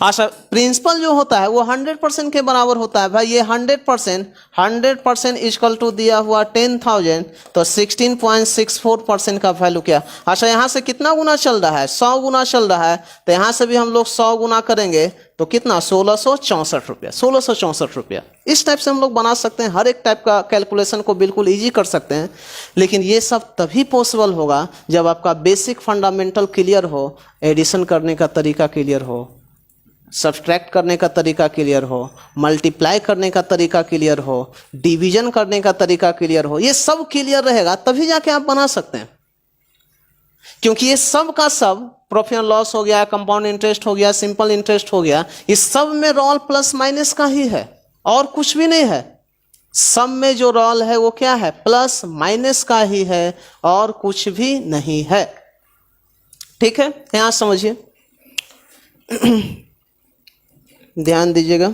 अच्छा, प्रिंसिपल जो होता है वो 100% के बराबर होता है भाई। ये 100% इक्वल टू दिया हुआ 10,000, तो 16.64% का वैल्यू क्या? अच्छा, यहाँ से कितना गुना चल रहा है? 100 गुना चल रहा है। तो यहाँ से भी हम लोग 100 गुना करेंगे तो कितना? 1664 रुपया। 1664 रुपया। इस टाइप से हम लोग बना सकते हैं। हर एक टाइप का कैलकुलेशन को बिल्कुल ईजी कर सकते हैं। लेकिन ये सब तभी पॉसिबल होगा जब आपका बेसिक फंडामेंटल क्लियर हो, एडिशन करने का तरीका क्लियर हो, सब्सट्रैक्ट करने का तरीका क्लियर हो, मल्टीप्लाई करने का तरीका क्लियर हो, डिवीजन करने का तरीका क्लियर हो। ये सब क्लियर रहेगा तभी जाके आप बना सकते हैं। क्योंकि ये सब का सब प्रॉफिट एंड लॉस हो गया, कंपाउंड इंटरेस्ट हो गया, सिंपल इंटरेस्ट हो गया, इस सब में रोल प्लस माइनस का ही है और कुछ भी नहीं है। सब में जो रोल है वो क्या है? प्लस माइनस का ही है और कुछ भी नहीं है। ठीक है, यहां समझिए, ध्यान दीजिएगा।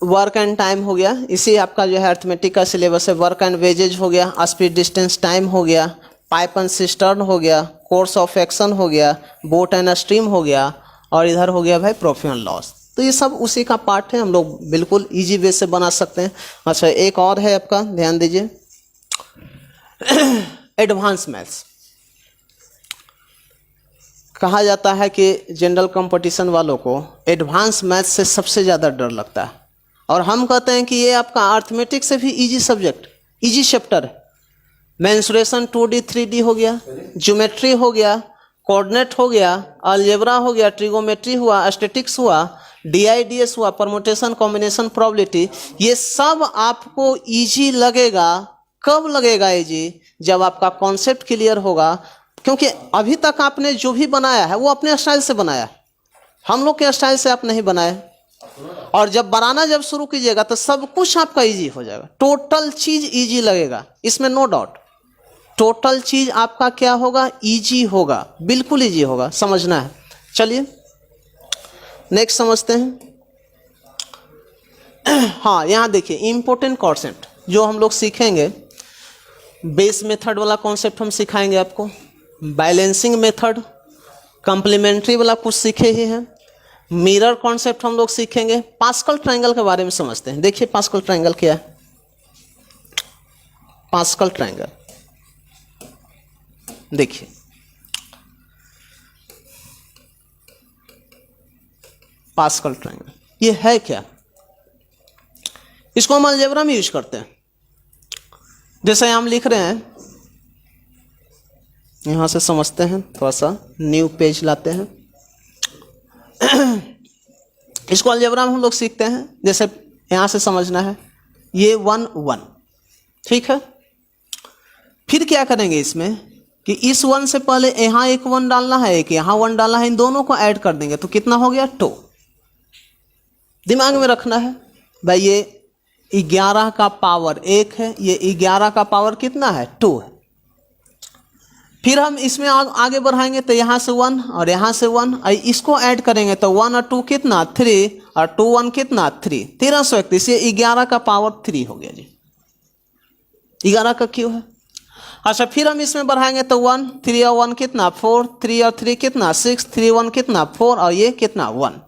वर्क एंड टाइम हो गया, इसी आपका जो है अर्थमेटिक का सिलेबस है। वर्क एंड वेजेज हो गया, स्पीड डिस्टेंस टाइम हो गया, पाइप एंड सिस्टर्न हो गया, कोर्स ऑफ एक्शन हो गया, बोट एंड स्ट्रीम हो गया, और इधर हो गया भाई प्रॉफिट एंड लॉस। तो ये सब उसी का पार्ट है, हम लोग बिल्कुल इजी वे से बना सकते हैं। अच्छा, एक और है आपका, ध्यान दीजिए, एडवांस मैथ्स। कहा जाता है कि जनरल कंपटीशन वालों को एडवांस मैथ्स से सबसे ज़्यादा डर लगता है, और हम कहते हैं कि ये आपका अर्थमेटिक से भी इजी सब्जेक्ट, इजी चैप्टर है। मेंसुरेशन 2D 3D हो गया, ज्योमेट्री हो गया, कोऑर्डिनेट हो गया, अलजेब्रा हो गया, ट्रिगोमेट्री हुआ, स्टैटिक्स हुआ, DIDS हुआ, परमुटेशन, कॉम्बिनेशन, प्रोबेबिलिटी। ये सब आपको इजी लगेगा। कब लगेगा इजी? जब आपका कॉन्सेप्ट क्लियर होगा। क्योंकि अभी तक आपने जो भी बनाया है वो अपने स्टाइल से बनाया है, हम लोग के स्टाइल से आप नहीं बनाए। और जब बनाना जब शुरू कीजिएगा तो सब कुछ आपका इजी हो जाएगा, टोटल चीज इजी लगेगा, इसमें नो डाउट। टोटल चीज आपका क्या होगा? इजी होगा, बिल्कुल इजी होगा, समझना है। चलिए नेक्स्ट समझते हैं। हाँ, यहाँ देखिए इंपॉर्टेंट कॉन्सेप्ट जो हम लोग सीखेंगे, बेस मेथड वाला कॉन्सेप्ट हम सिखाएंगे आपको, बैलेंसिंग मेथड, कॉम्प्लीमेंट्री वाला कुछ सीखे ही हैं, मिरर कॉन्सेप्ट हम लोग सीखेंगे, पास्कल ट्रायंगल के बारे में समझते हैं। देखिए पास्कल ट्रायंगल क्या है। पास्कल ट्रायंगल देखिए, पास्कल ट्रायंगल ये है क्या? इसको हम अलजेब्रा में यूज करते हैं। जैसे हम लिख रहे हैं, यहां से समझते हैं, थोड़ा सा न्यू पेज लाते हैं। इसको अलजेब्रा में हम लोग सीखते हैं। जैसे यहां से समझना है, ये 1 1, ठीक है। फिर क्या करेंगे इसमें कि इस 1 से पहले यहां एक 1 डालना है, एक यहां 1 डालना है, इन दोनों को ऐड कर देंगे तो कितना हो गया? 2। दिमाग में रखना है भाई, ये 11 का पावर 1 है, ये 11 का पावर कितना है? 2 है। फिर हम इसमें आगे बढ़ाएंगे तो यहाँ से 1 और यहाँ से 1, इसको ऐड करेंगे तो 1 और 2 कितना? 3, और 2 1 कितना? 3, 1331। ये 11 का पावर 3 हो गया जी। 11 का क्यों है? अच्छा फिर हम इसमें बढ़ाएंगे तो 1, 3 और 1 कितना 4, 3 और 3 कितना 6, 3 1 कितना 4 और ये कितना 1।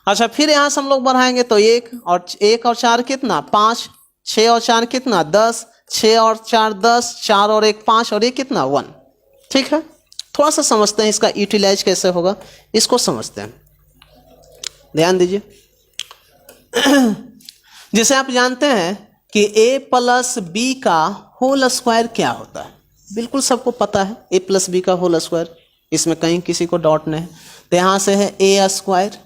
अच्छा फिर यहाँ से हम लोग बढ़ाएंगे तो 1 और 4 कितना 5, 6 और 4 कितना 10, 6 और 4 10, 4 और 1 5 और ये कितना 1। ठीक है, थोड़ा सा समझते हैं इसका यूटिलाइज कैसे होगा, इसको समझते हैं, ध्यान दीजिए। जैसे आप जानते हैं कि a प्लस बी का होल स्क्वायर क्या होता है, बिल्कुल सबको पता है a प्लस बी का होल स्क्वायर, इसमें कहीं किसी को डाउट नहीं। तो यहाँ से है a स्क्वायर,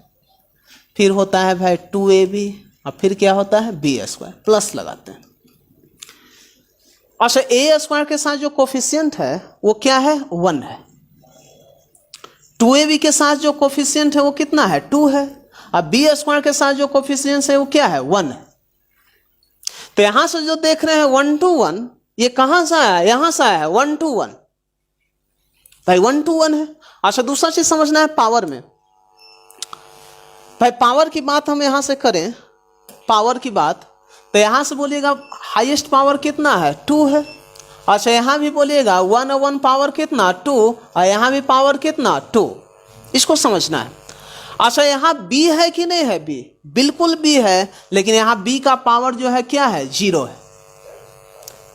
फिर होता है भाई 2ab और फिर क्या होता है b स्क्वायर, प्लस लगाते हैं। अच्छा a स्क्वायर के साथ जो कोफिशिएंट है वो क्या है 1 है, 2ab के साथ जो कोफिशिएंट है वो कितना है 2 है, और b स्क्वायर के साथ जो कोफिशिएंट है वो क्या है 1 है। तो यहां से जो देख रहे हैं 1 to 1, ये कहां से आया, यहां से आया है 1 to 1, भाई 1 to 1 है। अच्छा दूसरा चीज समझना है पावर में, भाई पावर की बात हम यहां से करें, पावर की बात, तो यहां से बोलिएगा हाईएस्ट पावर कितना है 2 है। अच्छा यहां भी बोलिएगा 1 और 1 पावर कितना 2, और यहां भी पावर कितना 2, इसको समझना है। अच्छा यहाँ b है कि नहीं है, b बिल्कुल b है, लेकिन यहाँ b का पावर जो है क्या है 0 है,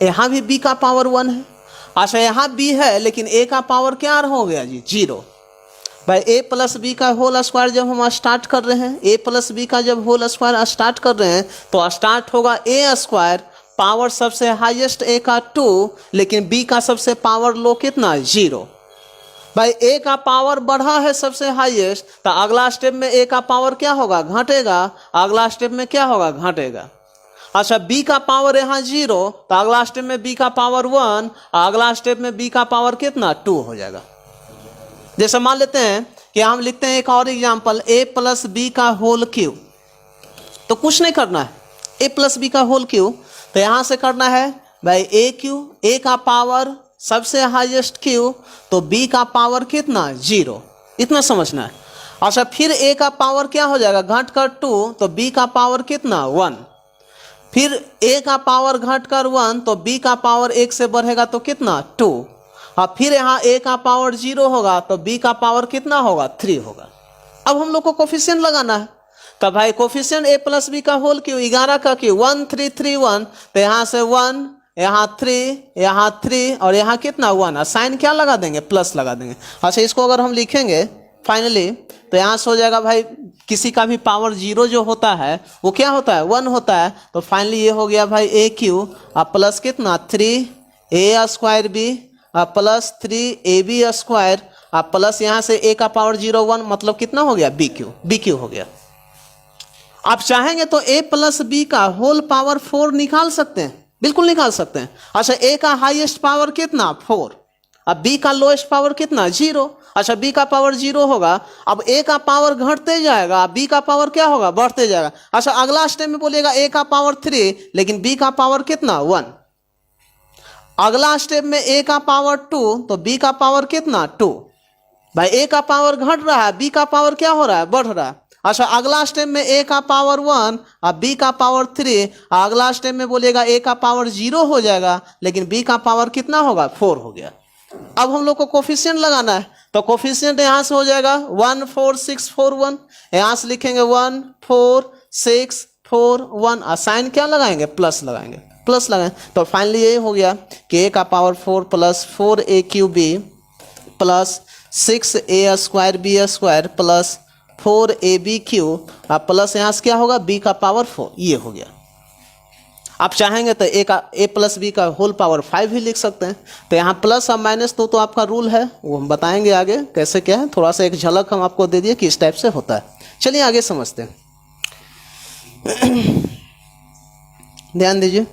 यहाँ भी b का पावर 1 है। अच्छा यहाँ b है लेकिन a का पावर क्या हो गया जी 0। भाई a प्लस बी का होल स्क्वायर जब हम स्टार्ट कर रहे हैं, a प्लस बी का जब होल स्क्वायर स्टार्ट कर रहे हैं तो स्टार्ट होगा a स्क्वायर, पावर सबसे हाईएस्ट a का 2, लेकिन b का सबसे पावर लो कितना 0। भाई a का पावर बढ़ा है सबसे हाईएस्ट, तो अगला स्टेप में a का पावर क्या होगा घटेगा, अगला स्टेप में क्या होगा घटेगा। अच्छा b का पावर यहाँ 0, तो अगला स्टेप में b का पावर 1, अगला स्टेप में b का पावर कितना 2 हो जाएगा। जैसे मान लेते हैं कि हम लिखते हैं एक और एग्जांपल, a प्लस बी का होल क्यूब, तो कुछ नहीं करना है a प्लस बी का होल क्यूब, तो यहाँ से करना है भाई a क्यूब, a का पावर सबसे हाईएस्ट क्यू, तो b का पावर कितना 0, इतना समझना है। अच्छा फिर a का पावर क्या हो जाएगा घट कर 2, तो b का पावर कितना 1, फिर a का पावर घट कर 1, तो b का पावर 1 से बढ़ेगा तो कितना 2, और फिर यहाँ a का पावर 0 होगा तो b का पावर कितना होगा 3 होगा। अब हम लोग को कोफिशिएंट लगाना है, तो भाई कोफिशिएंट a प्लस बी का होल क्यू 11 का क्यू 1 3 3 1, तो यहाँ से 1, यहाँ 3, यहाँ 3 और यहाँ कितना 1, साइन क्या लगा देंगे प्लस लगा देंगे। अच्छा इसको अगर हम लिखेंगे फाइनली तो यहाँ से हो जाएगा भाई किसी का भी पावर 0 जो होता है वो क्या होता है 1 होता है, तो फाइनली ये हो गया भाई a क्यू और प्लस कितना 3a square b plus 3ab square और प्लस यहाँ से a का पावर 0 1, मतलब कितना हो गया b क्यू हो गया। आप चाहेंगे तो a प्लस बी का होल पावर 4 निकाल सकते हैं, बिल्कुल निकाल सकते हैं। अच्छा a का हाईएस्ट पावर कितना 4, अब b का लोएस्ट पावर कितना 0। अच्छा b का पावर 0 होगा, अब a का पावर घटते जाएगा, b का पावर क्या होगा बढ़ते जाएगा। अच्छा अगला स्टेप में बोलिएगा a का पावर 3, लेकिन b का पावर कितना 1। अगला स्टेप में a का पावर 2, तो b का पावर कितना 2। भाई a का पावर घट रहा है, b का पावर क्या हो रहा है बढ़ रहा है। अच्छा अगला स्टेप में a का पावर 1 और b का पावर 3, अगला स्टेप में बोलिएगा a का पावर 0 हो जाएगा, लेकिन b का पावर कितना होगा 4 हो गया। अब हम लोग को कोफिशिएंट लगाना है, तो कोफिशिएंट यहाँ से हो जाएगा 1 4 6 4 1, यहाँ से लिखेंगे 1 4 6 4 1, साइन क्या लगाएंगे प्लस लगाएंगे, प्लस लगाएं, तो फाइनली ये हो गया कि a का power 4 plus 4a cube b plus 6a square b square plus 4ab cube और प्लस यहाँ से क्या होगा b का पावर 4, ये हो गया। आप चाहेंगे तो a प्लस बी का होल पावर 5 भी लिख सकते हैं। तो यहाँ प्लस और माइनस तो आपका रूल है, वो हम बताएंगे आगे कैसे क्या है, थोड़ा सा एक झलक हम आपको दे दिए कि इस टाइप से होता है। चलिए आगे समझते हैं, ध्यान दीजिए।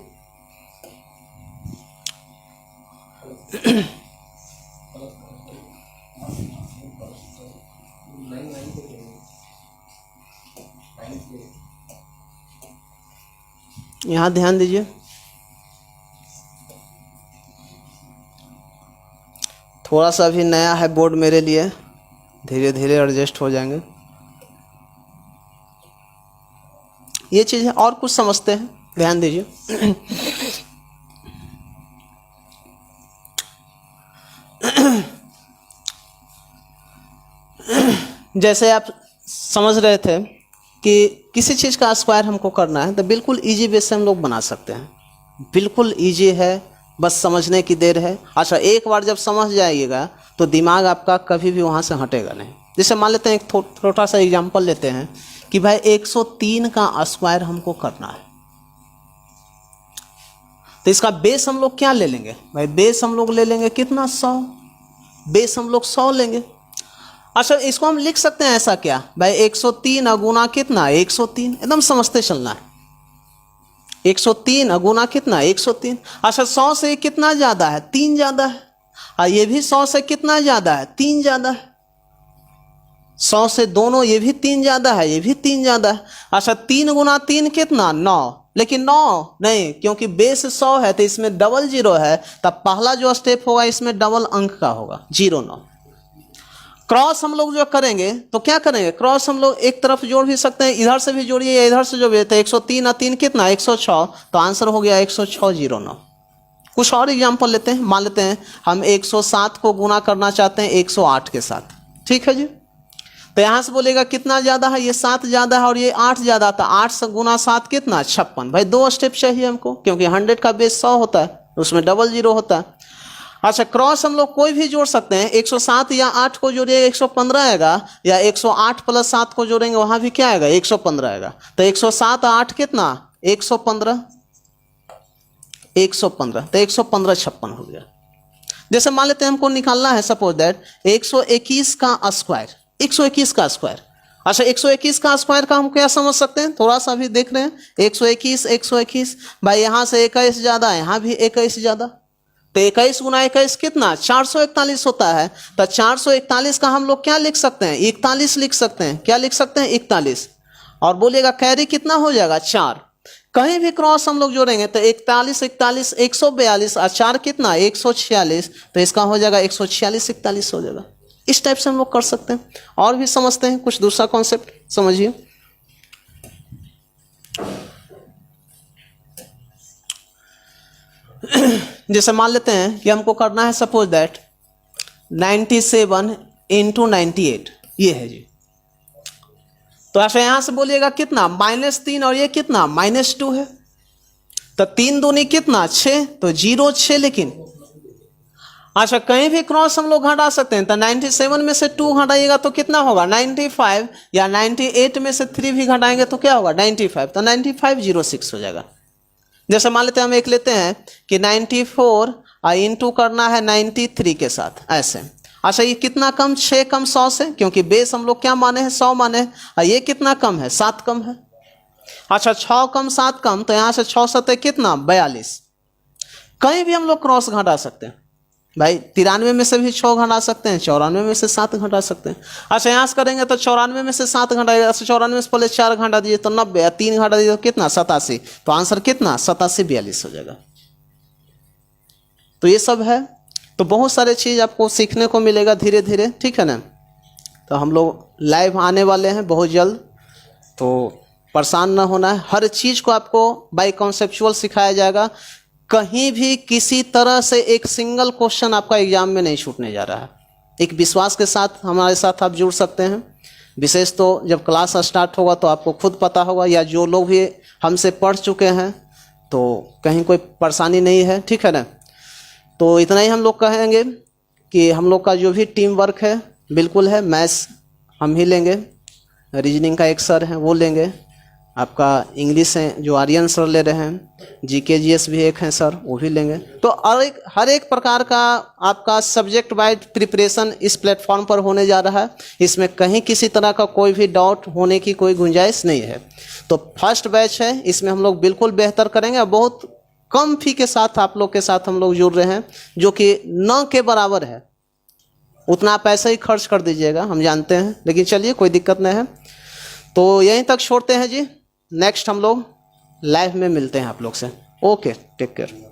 यहाँ ध्यान दीजिए, थोड़ा सा भी नया है बोर्ड मेरे लिए, धीरे धीरे एडजस्ट हो जाएंगे। ये चीज़ है, और कुछ समझते हैं, ध्यान दीजिए। जैसे आप समझ रहे थे कि किसी चीज़ का स्क्वायर हमको करना है तो बिल्कुल इजी वे से हम लोग बना सकते हैं, बिल्कुल इजी है, बस समझने की देर है। अच्छा, एक बार जब समझ जाइएगा तो दिमाग आपका कभी भी वहाँ से हटेगा नहीं। जैसे मान लेते हैं एक छोटा सा एग्जांपल लेते हैं कि भाई 103 का स्क्वायर हमको करना है, तो इसका बेस हम लोग क्या ले लेंगे भाई? बेस हम लोग ले लेंगे कितना? 100। बेस हम लोग 100 लेंगे। अच्छा, इसको हम लिख सकते हैं ऐसा क्या भाई? 103 गुना कितना? 103। एकदम समझते चलना है। 103 गुना कितना? 103। अच्छा, 100 से कितना ज़्यादा है? 3 ज़्यादा है। और ये भी 100 से कितना ज़्यादा है? 3 ज़्यादा है। 100 से दोनों, ये भी 3 ज़्यादा है, ये भी 3 ज़्यादा है। अच्छा, 3 गुना 3 कितना? 9। लेकिन 9 नहीं, क्योंकि बेस 100 है तो इसमें डबल 0 है, तब पहला जो स्टेप होगा इसमें डबल अंक का होगा, 09। क्रॉस हम लोग जो करेंगे तो क्या करेंगे? क्रॉस हम लोग एक तरफ जोड़ भी सकते हैं, इधर से भी जोड़िए या इधर से जोड़िए, तो 103 और 3 कितना? 106। तो आंसर हो गया 10609। कुछ और एग्जाम्पल लेते हैं। मान लेते हैं हम 107 को गुना करना चाहते हैं 108 के साथ, ठीक है जी। तो यहाँ से बोलेगा कितना ज़्यादा है? ये 7 ज़्यादा है और ये 8 ज़्यादा था। 8 से गुना 7 कितना? 56। भाई 2 स्टेप चाहिए हमको, क्योंकि 100 का बेस 100 होता है, उसमें डबल 0 होता है। अच्छा, क्रॉस हम लोग कोई भी जोड़ सकते हैं। 107 या 8 को जोड़िए 115 आएगा, या 108 प्लस 7 को जोड़ेंगे वहाँ भी क्या आएगा? 115 आएगा। तो 107 और 8 कितना? 115। 115 तो 115 56 हो गया। जैसे मान लेते हैं हमको निकालना है, सपोज दैट 121 का स्क्वायर। 121 का स्क्वायर। अच्छा, 121 का स्क्वायर का हम क्या समझ सकते हैं? थोड़ा सा भी देख रहे हैं। 121 भाई यहाँ से 21 ज़्यादा, यहाँ भी 21 ज़्यादा, तो 21 गुना 21 कितना? 441 होता है। तो 441 का हम लोग क्या लिख सकते हैं? 41 लिख सकते हैं। क्या लिख सकते हैं? 41। और बोलिएगा कैरी कितना हो जाएगा? 4। कहीं भी क्रॉस हम लोग जोड़ेंगे तो 41 41 142 और 4 कितना? 146। तो इसका हो जाएगा 146 41 हो जाएगा। इस टाइप से हम लोग कर सकते हैं। और भी समझते हैं कुछ दूसरा कॉन्सेप्ट, समझिए। जैसे मान लेते हैं कि हमको करना है सपोज दैट 97 इंटू 98, ये है जी। तो ऐसे यहां से बोलिएगा कितना? -3 और ये कितना? -2 है। तो 3 दूनी कितना? 6। तो 0 6। लेकिन अच्छा, कहीं भी क्रॉस हम लोग घटा सकते हैं। तो 97 में से 2 घटाइएगा तो कितना होगा? 95। या 98 में से 3 भी घटाएंगे तो क्या होगा? 95। तो 9506 हो जाएगा। जैसे मान लेते हैं हम एक लेते हैं कि 94 और इंटू करना है 93 के साथ, ऐसे। अच्छा, ये कितना कम? 6 कम 100 से, क्योंकि बेस हम लोग क्या माने हैं? 100 माने हैं। और ये कितना कम है? 7 कम है। अच्छा, 6 कम 7 कम, तो यहाँ से 6 7 कितना? 42। कहीं भी हम लोग क्रॉस घटा सकते हैं भाई। 93 में से भी 6 घटा सकते हैं, 94 में से 7 घटा सकते हैं। अच्छा, यहाँ से करेंगे तो 94 में से 7 घटाएगा। अच्छा, 94 में से पहले 4 घटा दीजिए तो 90, 3 घटा दीजिए तो कितना? 87। तो आंसर कितना? 87 42 हो जाएगा। तो ये सब है। तो बहुत सारे चीज़ आपको सीखने को मिलेगा धीरे धीरे, ठीक है ना। तो हम लोग लाइव आने वाले हैं बहुत जल्द, तो परेशान ना होना है। हर चीज़ को आपको बाय कॉन्सेप्चुअल सिखाया जाएगा। कहीं भी किसी तरह से एक सिंगल क्वेश्चन आपका एग्जाम में नहीं छूटने जा रहा है। एक विश्वास के साथ हमारे साथ आप जुड़ सकते हैं। विशेष तो जब क्लास स्टार्ट होगा तो आपको खुद पता होगा, या जो लोग भी हमसे पढ़ चुके हैं तो कहीं कोई परेशानी नहीं है, ठीक है ना। तो इतना ही हम लोग कहेंगे कि हम लोग का जो भी टीम वर्क है बिल्कुल है। मैथ्स हम ही लेंगे, रीजनिंग का एक सर है वो लेंगे, आपका इंग्लिश है जो आर्यन सर ले रहे हैं, जीके जीएस भी एक हैं सर वो भी लेंगे। तो हर एक प्रकार का आपका सब्जेक्ट वाइज प्रिपरेशन इस प्लेटफॉर्म पर होने जा रहा है। इसमें कहीं किसी तरह का कोई भी डाउट होने की कोई गुंजाइश नहीं है। तो फर्स्ट बैच है, इसमें हम लोग बिल्कुल बेहतर करेंगे और बहुत कम फी के साथ आप लोग के साथ हम लोग जुड़ रहे हैं, जो कि न के बराबर है। उतना पैसा ही खर्च कर दीजिएगा, हम जानते हैं, लेकिन चलिए कोई दिक्कत नहीं है। तो यहीं तक छोड़ते हैं जी। नेक्स्ट हम लोग लाइव में मिलते हैं आप लोग से। Okay, take care.